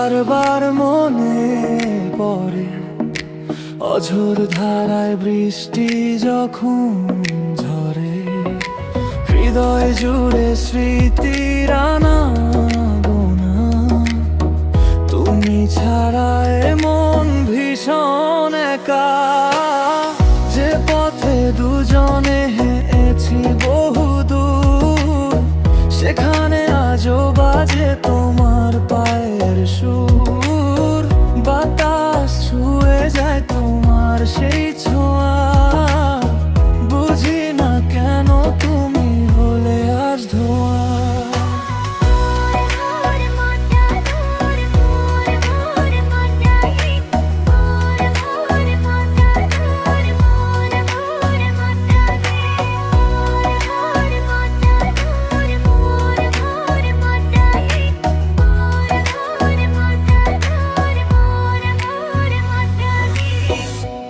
বারবার মনে পড়ে অঝোর ধারায় বৃষ্টি যখন ঝরে, হৃদয় জুড়ে স্মৃতির আনাগোনা। তুমি ছাড়া এ মন ভীষণ একা, যে পথে দুজনে হেঁটেছি বহুদূর, সেখানে আজও বাজে তোমার পায়ের সুর। বাতাস ছুঁয়ে যায় তোমার সেই ছোঁয়া, বুঝি না কেন তুমি হলে আজ ধোঁয়া।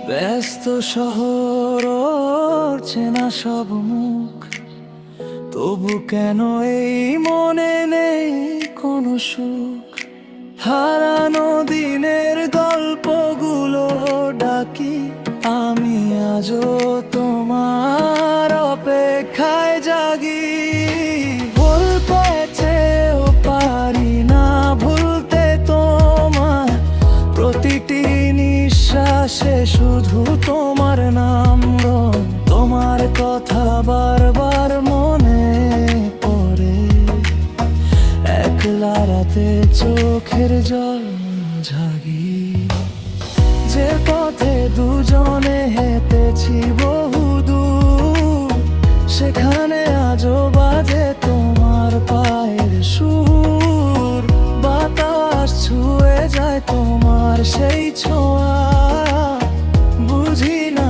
ব্যস্ত শহর ওর চেনা সব মুখ, তবু কেন এই মনে নেই কোনো সুখ। হারানো দিনের গল্পগুলো ডাকি, আমি আজও তোমার অপেক্ষায় জাগি। বলতে চেয়েও পারি না ভুলতে তোমার, প্রতিটি নিঃশ্বাসে শুধু তোমার নাম রং। তোমার কথা বারবার মনে পড়ে, একলা রাতে চোখের জল ঝাগি। যে পথে দুজনে হেঁটেছি বহুদূর, সেখানে আজও বাজে তোমার পায়ের সুর। বাতাস ছুঁয়ে যায় তোমার সেই ছোঁয়া, বুঝি না